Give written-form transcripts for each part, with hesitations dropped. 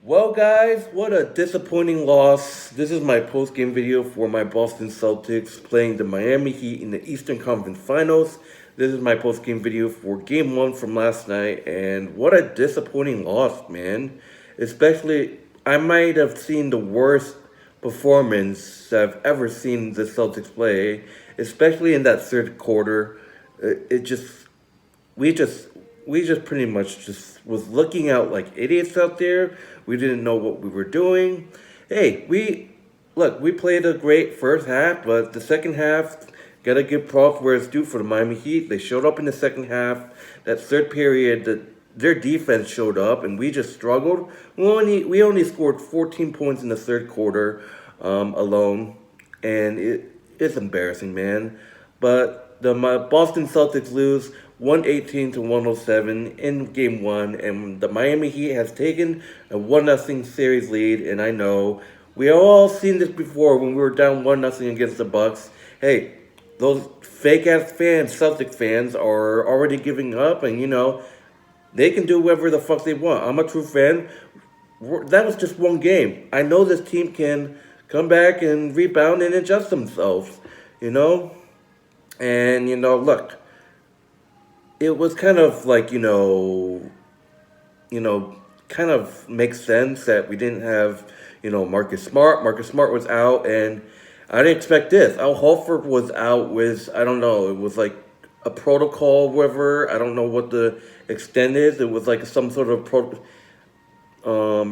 Well, guys, what a disappointing loss. This is my post-game video for my Boston Celtics playing the Miami Heat in the Eastern Conference Finals. This is my post-game video for Game 1 from last night, and what a disappointing loss, man. Especially, I might have seen the worst performance I've ever seen the Celtics play, especially in that third quarter. It just we just we just pretty much just was looking out like idiots out there. We didn't know what we were doing. Hey, we played a great first half, but the second half gotta give props where it's due for the Miami Heat. They showed up in the second half. That third period, their defense showed up, and we just struggled. We only scored 14 points in the third quarter alone, and it's embarrassing, man. But the Boston Celtics lose 118 to 107 in Game 1, and the Miami Heat has taken a 1-0 series lead. And I know we have all seen this before when we were down 1-0 against the Bucks. Hey, those fake ass fans, Celtic fans, are already giving up, and they can do whatever the fuck they want. I'm a true fan. That was just one game. I know this team can come back and rebound and adjust themselves, you know? And, look, it was kind of like, kind of makes sense that we didn't have, Marcus Smart. Marcus Smart was out, and I didn't expect this. Al Horford was out with, I don't know, it was like a protocol, whatever. I don't know what the extent is. It was like some sort of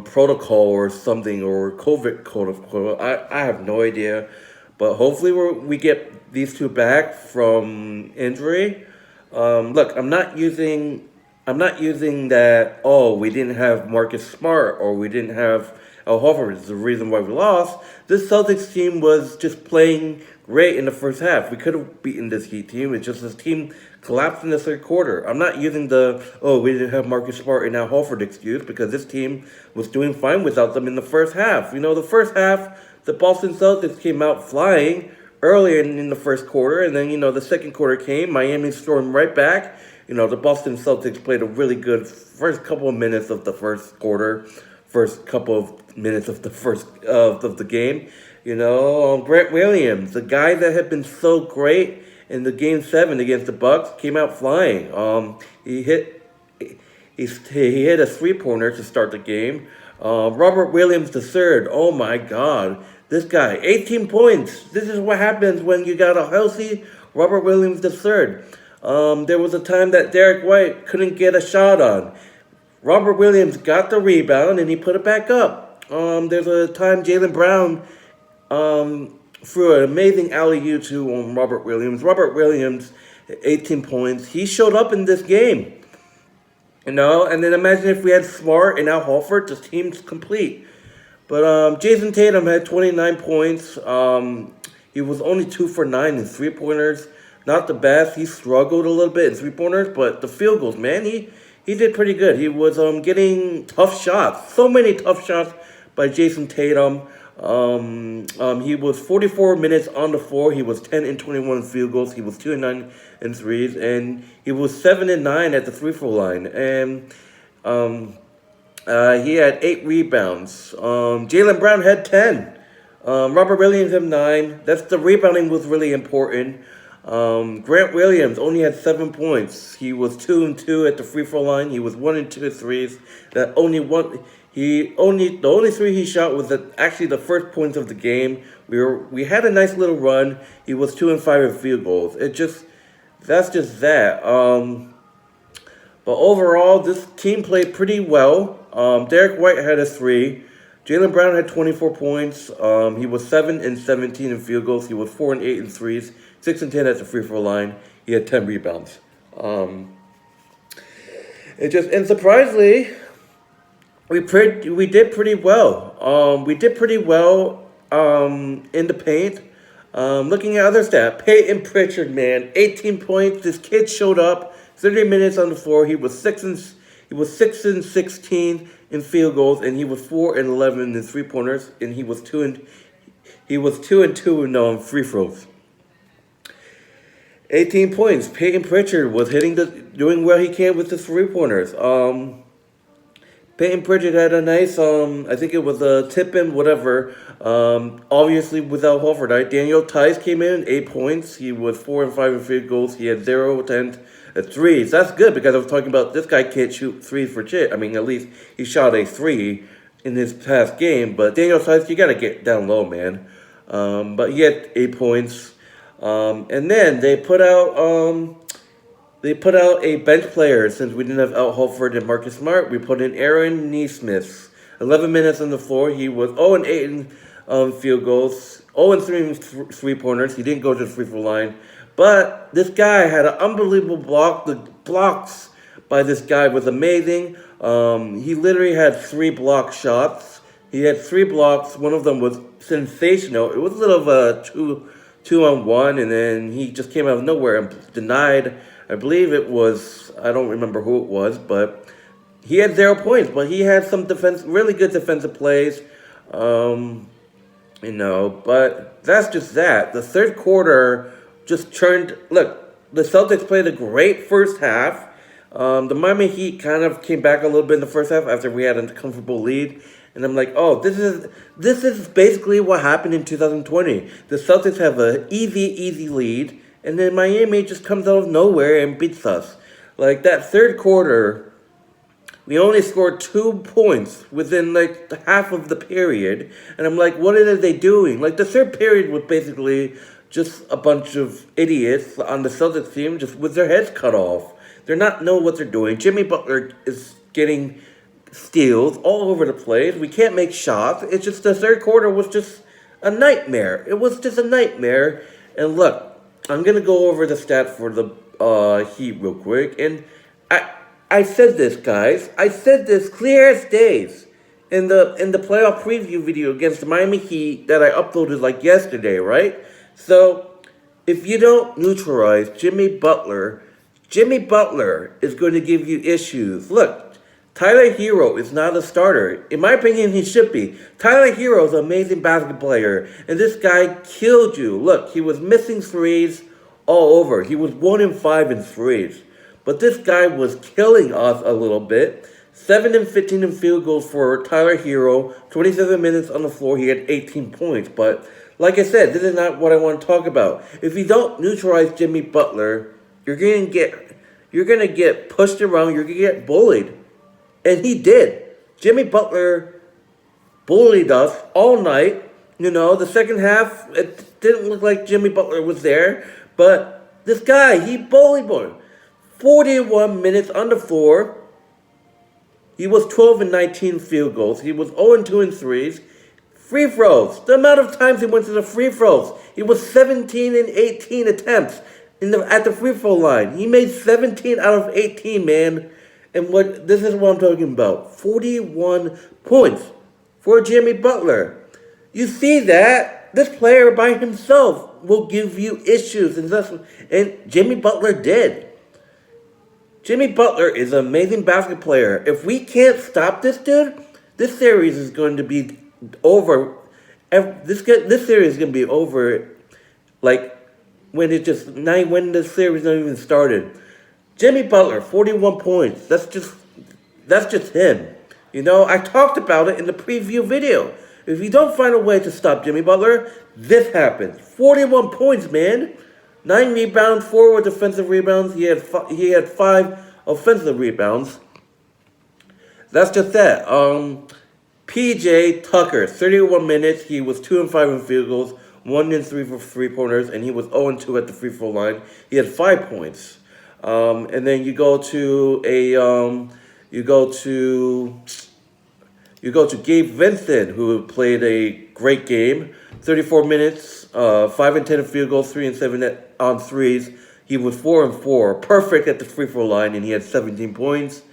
protocol or something, or COVID protocol. I have no idea. But hopefully we get these two back from injury. Look, I'm not using that. Oh, we didn't have Marcus Smart or we didn't have Al Horford is the reason why we lost. This Celtics team was just playing great in the first half. We could have beaten this Heat team. It's just this team collapsed in the third quarter. I'm not using the we didn't have Marcus Smart and Al Horford excuse, because this team was doing fine without them in the first half. The first half, the Boston Celtics came out flying earlier in the first quarter, and then the second quarter came. Miami stormed right back. The Boston Celtics played a really good first couple of minutes of the first quarter, first couple of minutes of the first of the game. Grant Williams, the guy that had been so great in the Game 7 against the Bucks, came out flying. He hit he hit a three-pointer to start the game. Robert Williams the third. Oh my God, this guy, 18 points. This is what happens when you got a healthy Robert Williams the third. There was a time that Derek White couldn't get a shot on. Robert Williams got the rebound and he put it back up. There's a time Jaylen Brown threw an amazing alley-oop to Robert Williams. Robert Williams, 18 points. He showed up in this game. And then imagine if we had Smart and Al Horford, the team's complete. But Jason Tatum had 29 points. He was only 2 for 9 in three-pointers. Not the best. He struggled a little bit in three-pointers, but the field goals, man, he did pretty good. He was getting tough shots. So many tough shots by Jason Tatum. He was 44 minutes on the floor. He was 10 and 21 field goals. He was 2 and 9 in threes, and he was 7 and 9 at the free throw line. And he had 8 rebounds. Jaylen Brown had 10. Robert Williams had 9. The rebounding was really important. Grant Williams only had 7 points. He was 2 and 2 at the free throw line. He was 1 and 2 at threes. The only three he shot was actually the first points of the game. We had a nice little run. He was 2 and 5 at field goals. That's just that. But overall, this team played pretty well. Derek White had a 3. Jaylen Brown had 24 points. He was 7 and 17 in field goals. He was 4 and 8 in threes. 6 and 10 at the free throw line. He had 10 rebounds. And surprisingly, we did pretty well. We did pretty well in the paint. Looking at other stats, Peyton Pritchard, man, 18 points. This kid showed up, 30 minutes on the floor. He was 6 and 16 in field goals, and he was 4 and 11 in three-pointers, and he was 2 and 2 in free throws. 18 points. Peyton Pritchard was doing what he can with the three-pointers. Peyton Pritchard had a nice, I think it was a tip in, whatever. Obviously, without Horford, right? Daniel Tice came in, 8 points. He was 4 and 5 in field goals. He had 0 attempts at threes. That's good because I was talking about this guy can't shoot threes for shit. I mean, at least he shot a three in his past game. But Daniel Tice, you got to get down low, man. But he had 8 points. And then they put out a bench player since we didn't have Al Horford and Marcus Smart. We put in Aaron Nesmith. 11 minutes on the floor. He was 0 and 8 in field goals, 0 and 3 in three-pointers. He didn't go to the free throw line. But this guy had an unbelievable block. The blocks by this guy was amazing. He literally had 3 block shots. He had 3 blocks. One of them was sensational. It was a little of a two-on-one, and then he just came out of nowhere and denied. I believe it was, I don't remember who it was, but he had 0 points, but he had some really good defensive plays, but that's just that. The third quarter just turned, look, the Celtics played a great first half. The Miami Heat kind of came back a little bit in the first half after we had a comfortable lead. And I'm like, oh, this is basically what happened in 2020. The Celtics have an easy lead, and then Miami just comes out of nowhere and beats us. Like, that third quarter, we only scored 2 points within, like, half of the period. And I'm like, what are they doing? Like, the third period was basically just a bunch of idiots on the Celtics team just with their heads cut off. They're not know what they're doing. Jimmy Butler is getting steals all over the place. We can't make shots. It's just the third quarter was just a nightmare. It was just a nightmare. And look, I'm going to go over the stats for the Heat real quick. And I said this, guys. I said this clear as days in the playoff preview video against the Miami Heat that I uploaded like yesterday, right? So if you don't neutralize Jimmy Butler is going to give you issues. Look, Tyler Hero is not a starter. In my opinion, he should be. Tyler Hero is an amazing basketball player, and this guy killed you. Look, he was missing threes all over. He was 1 and 5 in threes. But this guy was killing us a little bit. 7 and 15 in field goals for Tyler Hero. 27 minutes on the floor. He had 18 points. But like I said, this is not what I want to talk about. If you don't neutralize Jimmy Butler, you're gonna get pushed around. You're gonna get bullied. And he did. Jimmy Butler bullied us all night. The second half, it didn't look like Jimmy Butler was there. But this guy, he bullied him. 41 minutes on the floor. He was 12 and 19 field goals. He was 0 and 2 in threes. Free throws. The amount of times he went to the free throws. He was 17 and 18 attempts at the free throw line. He made 17 out of 18, man. And this is what I'm talking about. 41 points for Jimmy Butler. You see that? This player by himself will give you issues. And Jimmy Butler did. Jimmy Butler is an amazing basketball player. If we can't stop this dude, this series is going to be over. This series is going to be over, like, when the series not even started. Jimmy Butler, 41 points. That's just him. I talked about it in the preview video. If you don't find a way to stop Jimmy Butler, this happens. 41 points, man. 9 rebounds, 4 were defensive rebounds. He had 5 offensive rebounds. That's just that. PJ Tucker, 31 minutes. He was 2 and 5 in field goals, 1 and 3 for three-pointers, and he was 0 and 2 at the free throw line. He had 5 points. And then you go to Gabe Vincent, who played a great game. 34 minutes, 5 and 10 in field goals, 3 and 7 on threes. He was 4 and 4, perfect at the free throw line, and he had 17 points.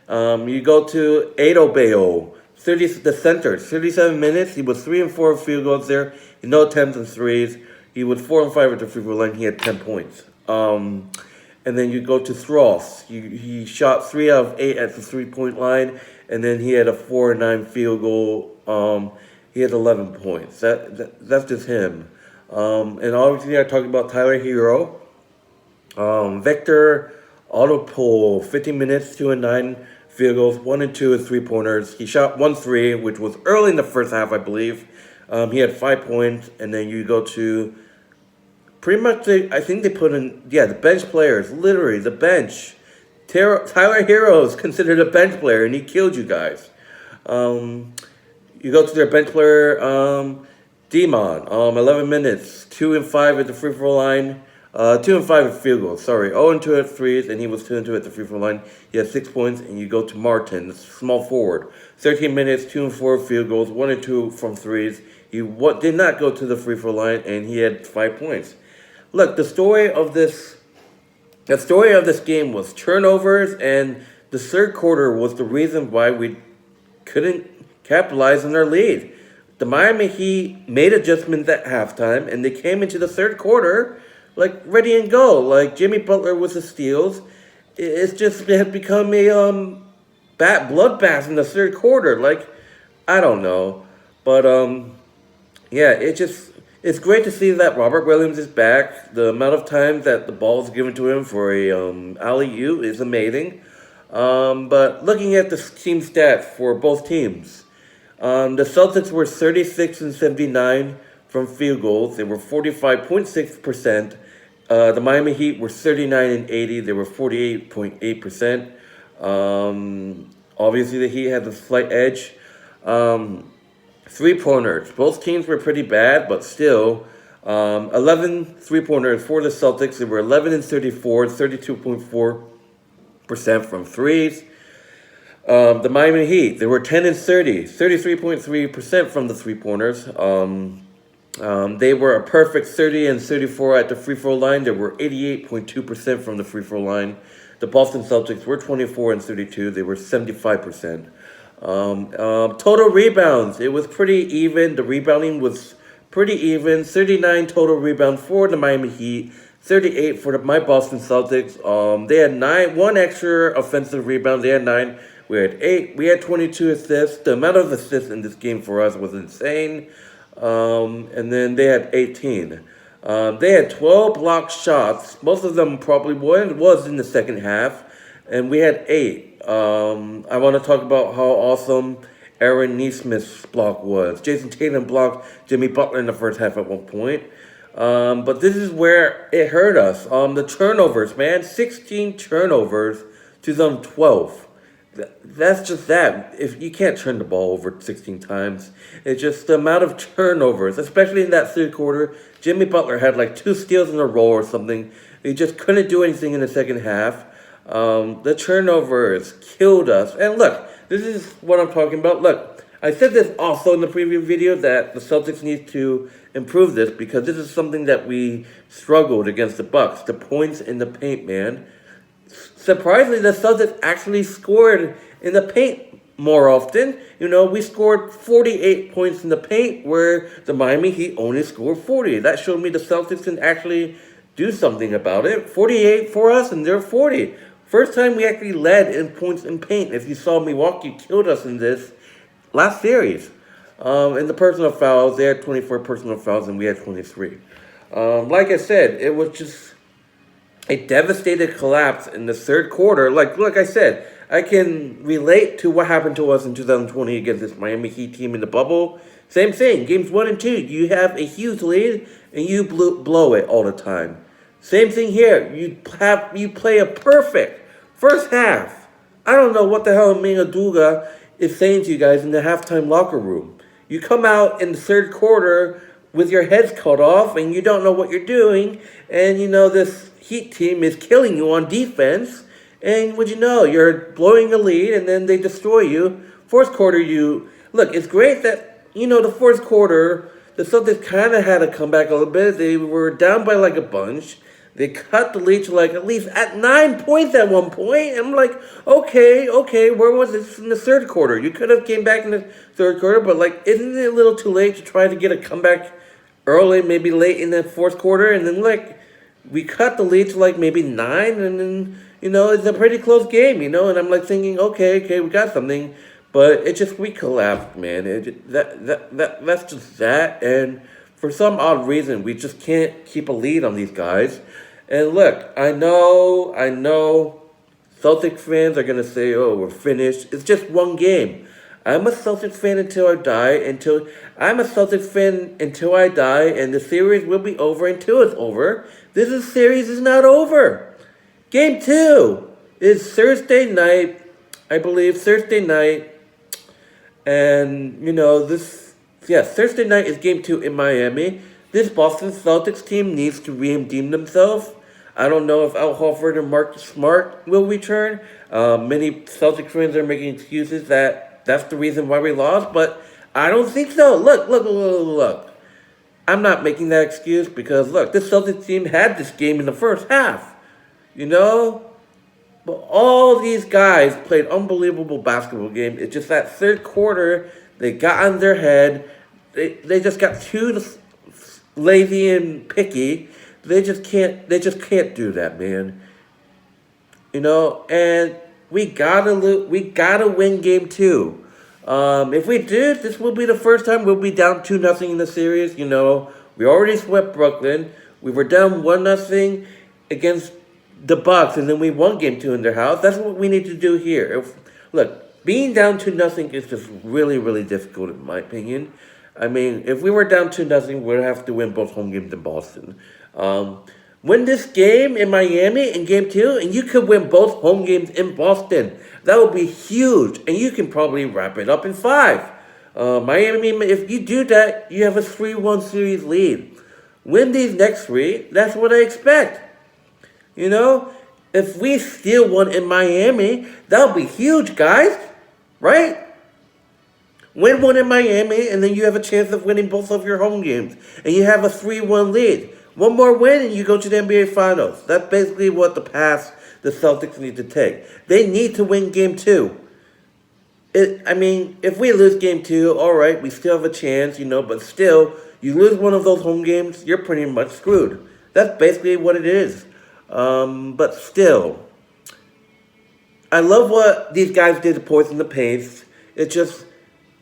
You go to Adebayo, the center, 37 minutes. He was 3 and 4 in field goals there, no attempts and threes. He was 4 and 5 at the free throw line. He had 10 points. And then you go to Thross. He shot 3 out of 8 at the 3-point line, and then he had a 4 and 9 field goal. He had 11 points. That's just him. And obviously I talked about Tyler Hero. Victor Autopole, 15 minutes, 2 and 9 field goals, 1 and 2 as 3-pointers. He shot 1 3, which was early in the first half, I believe. He had 5 points, and then you go to pretty much, I think they put in, the bench players, literally, the bench. Tyler Hero is considered a bench player, and he killed you guys. You go to their bench player, Demon, 11 minutes, 2 and 5 at the free throw line, 2 and 5 at field goals, sorry, 0 and 2 at threes, and he was 2 and 2 at the free throw line. He had 6 points, and you go to Martin, the small forward, 13 minutes, 2 and 4 field goals, 1 and 2 from threes. He did not go to the free throw line, and he had 5 points. Look, the story of this game was turnovers, and the third quarter was the reason why we couldn't capitalize on our lead. The Miami Heat made adjustments at halftime, and they came into the third quarter like ready and go. Like Jimmy Butler with the steals. It had become a bloodbath in the third quarter. Like, I don't know, but it's great to see that Robert Williams is back. The amount of times that the ball is given to him for a alley-oop is amazing. But looking at the team stats for both teams, the Celtics were 36 and 79 from field goals. They were 45.6%. The Miami Heat were 39 and 80. They were 48.8%. Obviously, the Heat had a slight edge. 3-pointers. Both teams were pretty bad, but still, 11 3-pointers for the Celtics. They were 11 and 34, 32.4% from threes. The Miami Heat, they were 10 and 30, 33.3% from the 3-pointers. They were a perfect 30 and 34 at the free throw line. They were 88.2% from the free throw line. The Boston Celtics were 24 and 32. They were 75%. Total rebounds, it was pretty even. The rebounding was pretty even. 39 total rebounds for the Miami Heat, 38 for my Boston Celtics. They had one extra offensive rebound. They had 9. We had 8. We had 22 assists. The amount of assists in this game for us was insane. And then they had 18. They had 12 blocked shots. Most of them probably was in the second half. And we had 8. I want to talk about how awesome Aaron Nesmith's block was. Jason Tatum blocked Jimmy Butler in the first half at one point. But this is where it hurt us. The turnovers, man. 16 turnovers to them 12. That's just that. If you can't turn the ball over 16 times, it's just the amount of turnovers, especially in that third quarter. Jimmy Butler had like 2 steals in a row or something. He just couldn't do anything in the second half. The turnovers killed us. And look, this is what I'm talking about. Look, I said this also in the previous video that the Celtics need to improve this because this is something that we struggled against the Bucks. The points in the paint, man. Surprisingly, the Celtics actually scored in the paint more often. You know, we scored 48 points in the paint where the Miami Heat only scored 40. That showed me the Celtics can actually do something about it. 48 for us and they're 40. First time we actually led in points in paint. If you saw Milwaukee killed us in this last series. In the personal fouls, they had 24 personal fouls and we had 23. Like I said, it was just a devastating collapse in the third quarter. Like I said, I can relate to what happened to us in 2020 against this Miami Heat team in the bubble. Same thing, games 1 and 2. You have a huge lead and you blow it all the time. Same thing here. You play a perfect first half. I don't know what the hell Mina Duga is saying to you guys in the halftime locker room. You come out in the third quarter with your heads cut off and you don't know what you're doing. And you know this Heat team is killing you on defense. And what you know, you're blowing a lead and then they destroy you. Fourth quarter, look, it's great that, you know, the fourth quarter, the Celtics kind of had to come back a little bit. They were down by like a bunch. They cut the lead to like at least at 9 points at one point. And I'm like, okay, where was this in the third quarter? You could have came back in the third quarter, but like, isn't it a little too late to try to get a comeback early, maybe late in the fourth quarter? And then like, we cut the lead to like maybe 9, and then, you know, it's a pretty close game, you know? And I'm like thinking, okay, we got something. But we collapsed, man. That's just that. And for some odd reason, we just can't keep a lead on these guys. And look, I know Celtics fans are gonna say, "Oh, we're finished." It's just one game. I'm a Celtics fan until I die. I'm a Celtics fan until I die, and the series will be over until it's over. Series is not over. Game 2 is Thursday night, I believe. Thursday night, and Thursday night is Game 2 in Miami. This Boston Celtics team needs to redeem themselves. I don't know if Al Horford and Marcus Smart will return. Many Celtics fans are making excuses that's the reason why we lost, but I don't think so. Look. I'm not making that excuse because, look, this Celtics team had this game in the first half. You know? But all these guys played unbelievable basketball game. It's just that third quarter, they got on their head. They just got too lazy and picky. They just can't do that, man. And we gotta win game 2. If we do, this will be the first time we'll be down 2-0 in the series. We already swept Brooklyn. We were down 1-0 against the Bucks, and then we won game 2 in their house. That's what we need to do here. Look, being down 2-0 is just really, really difficult in my opinion. I mean, if we were down 2-0, we'd have to win both home games in Boston. Win this game in Miami in game 2, and you could win both home games in Boston. That would be huge, and you can probably wrap it up in 5. Miami, if you do that, you have a 3-1 series lead. Win these next 3, that's what I expect. If we steal one in Miami, that would be huge, guys. Right? Win one in Miami, and then you have a chance of winning both of your home games. And you have a 3-1 lead. One more win, and you go to the NBA Finals. That's basically what the Celtics need to take. They need to win Game 2. If we lose Game 2, all right, we still have a chance, but still, you lose one of those home games, you're pretty much screwed. That's basically what it is. But still, I love what these guys did to poison the pace. It's just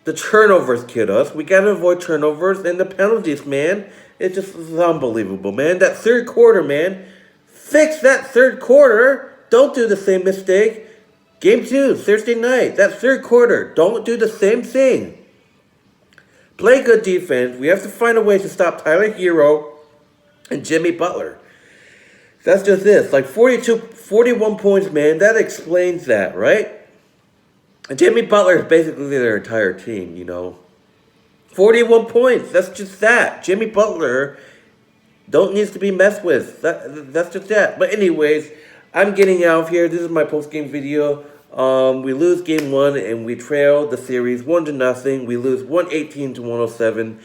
the turnovers killed us. We got to avoid turnovers and the penalties, man. It's just unbelievable, man. That third quarter, man. Fix that third quarter. Don't do the same mistake. Game 2, Thursday night. That third quarter. Don't do the same thing. Play good defense. We have to find a way to stop Tyler Hero and Jimmy Butler. That's just this. 41 points, man. That explains that, right? And Jimmy Butler is basically their entire team, 41 points. That's just that. Jimmy Butler needs to be messed with. That's just that. But anyways, I'm getting out of here. This is my post-game video. We lose game 1 and we trail the series 1-0. We lose 118-107.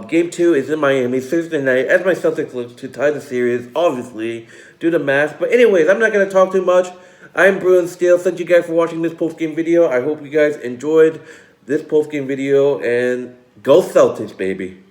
Game 2 is in Miami Thursday night as my Celtics look to tie the series, obviously, due to match. But anyways, I'm not going to talk too much. I'm Bruin Steele. Thank you guys for watching this post-game video. I hope you guys enjoyed this post-game video, and go Celtics, baby.